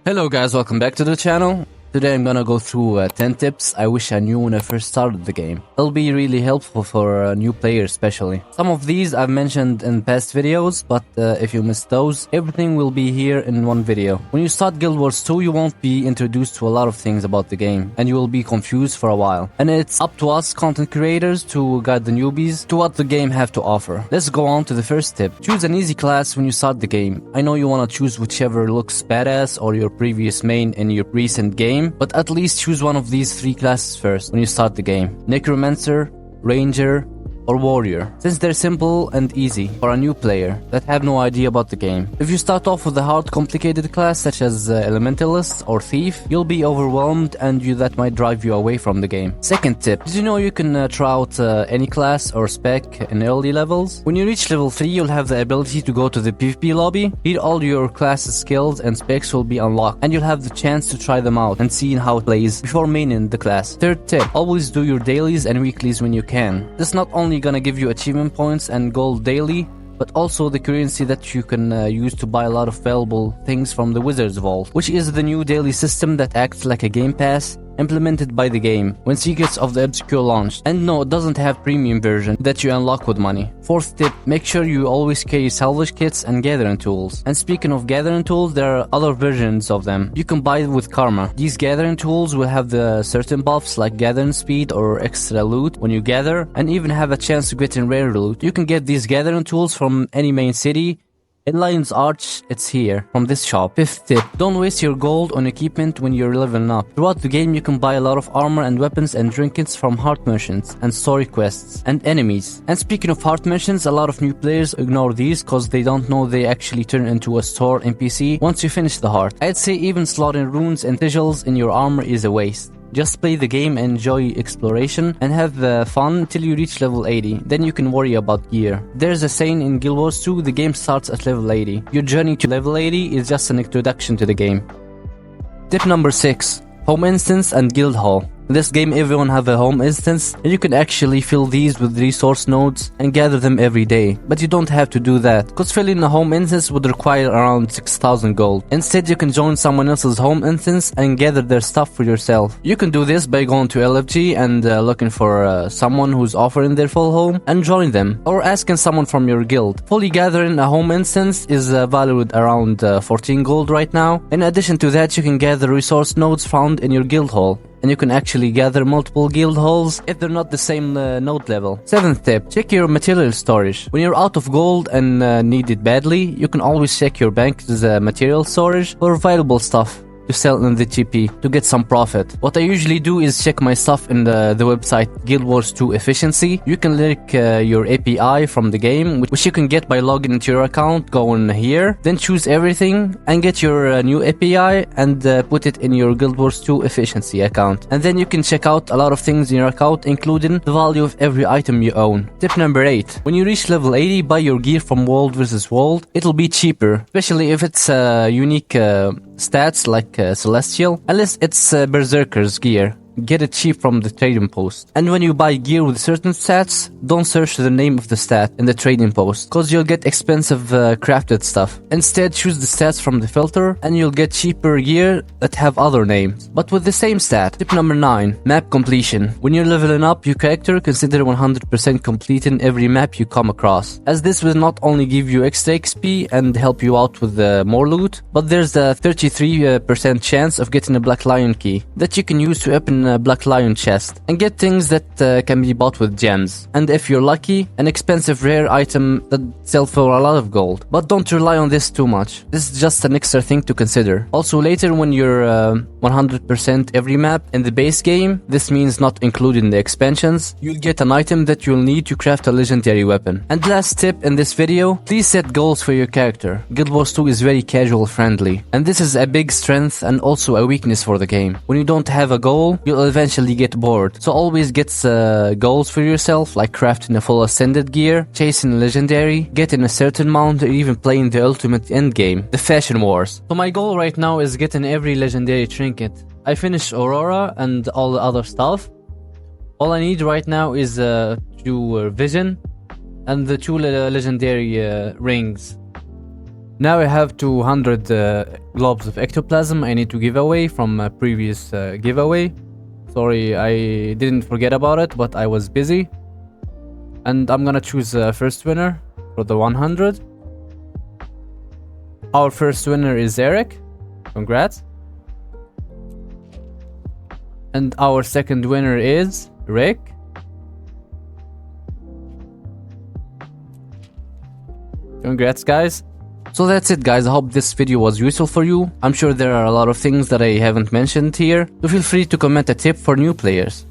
Hello guys, welcome back to the channel. Today I'm gonna go through 10 tips I wish I knew when I first started the game. They'll be really helpful for new players especially. Some of these I've mentioned in past videos, but if you missed those, everything will be here in one video. When you start Guild Wars 2, you won't be introduced to a lot of things about the game, and you will be confused for a while. And it's up to us content creators to guide the newbies to what the game have to offer. Let's go on to the first tip. Choose an easy class when you start the game. I know you wanna choose whichever looks badass or your previous main in your recent game, but at least choose one of these three classes first when you start the game: Necromancer, Ranger, or Warrior, since they're simple and easy for a new player that have no idea about the game. If you start off with a hard complicated class such as Elementalist or Thief, you'll be overwhelmed and that might drive you away from the game. Second tip, did you know you can try out any class or spec in early levels? When you reach level 3, you'll have the ability to go to the PvP lobby. Here all your classes, skills and specs will be unlocked, and you'll have the chance to try them out and see how it plays before maining the class. Third tip, always do your dailies and weeklies when you can. This not only gonna give you achievement points and gold daily, but also the currency that you can use to buy a lot of valuable things from the Wizard's Vault, which is the new daily system that acts like a game pass implemented by the game when Secrets of the Obscure launched. And no, it doesn't have premium version that you unlock with money. Fourth tip, make sure you always carry salvage kits and gathering tools. And speaking of gathering tools, there are other versions of them you can buy with karma. These gathering tools will have the certain buffs like gathering speed or extra loot when you gather, and even have a chance to get in rare loot. You can get these gathering tools from any main city. In Lion's Arch, it's here, from this shop. Fifth tip, don't waste your gold on equipment when you're leveling up. Throughout the game, you can buy a lot of armor and weapons and trinkets from heart merchants and story quests and enemies. And speaking of heart merchants, a lot of new players ignore these cause they don't know they actually turn into a store NPC once you finish the heart. I'd say even slotting runes and sigils in your armor is a waste. Just play the game, enjoy exploration, and have fun till you reach level 80. Then you can worry about gear. There's a saying in Guild Wars 2, the game starts at level 80. Your journey to level 80 is just an introduction to the game. Tip number 6. Home instance and guild hall. In this game, everyone have a home instance, and you can actually fill these with resource nodes and gather them every day. But you don't have to do that, because filling a home instance would require around 6,000 gold. Instead, you can join someone else's home instance and gather their stuff for yourself. You can do this by going to LFG and looking for someone who's offering their full home and join them, or asking someone from your guild. Fully gathering a home instance is valued around 14 gold right now. In addition to that, you can gather resource nodes found in your guild hall, and you can actually gather multiple guild halls if they're not the same node level. Seventh tip, check your material storage. When you're out of gold and need it badly, you can always check your bank's material storage for valuable stuff to sell in the GP to get some profit. What I usually do is check my stuff in the website Guild Wars 2 Efficiency. You can link your API from the game, which you can get by logging into your account, going here, then choose everything and get your new API and put it in your Guild Wars 2 Efficiency account. And then you can check out a lot of things in your account, including the value of every item you own. Tip number 8. When you reach level 80, buy your gear from World vs. World. It'll be cheaper, especially if it's unique stats like Celestial, unless it's Berserker's gear. Get it cheap from the trading post. And when you buy gear with certain stats, don't search the name of the stat in the trading post, cause you'll get expensive crafted stuff. Instead, choose the stats from the filter and you'll get cheaper gear that have other names, but with the same stat. Tip number 9. Map completion. When you're leveling up your character, consider 100% completing every map you come across, as this will not only give you extra XP and help you out with more loot, but there's a 33% chance of getting a Black Lion key that you can use to open a Black Lion chest and get things that can be bought with gems, and if you're lucky, an expensive rare item that sells for a lot of gold. But don't rely on this too much. This is just an extra thing to consider. Also later, when you're 100% every map in the base game, this means not including the expansions, you'll get an item that you'll need to craft a legendary weapon. And last tip in this video, please set goals for your character. Guild Wars 2 is very casual friendly, and this is a big strength and also a weakness for the game. When you don't have a goal, you'll eventually get bored. So always get goals for yourself, like crafting a full ascended gear, chasing a legendary, getting a certain mount, or even playing the ultimate endgame, the fashion wars. So my goal right now is getting every legendary trinket. I finished Aurora and all the other stuff. All I need right now is Vision and the 2 legendary rings. Now I have 200 globes of ectoplasm I need to give away from a previous giveaway. Sorry, I didn't forget about it, but I was busy. And I'm gonna choose first winner for the 100. Our first winner is Eric. Congrats. And our second winner is Rick. Congrats, guys. So that's it, guys. I hope this video was useful for you. I'm sure there are a lot of things that I haven't mentioned here, so feel free to comment a tip for new players.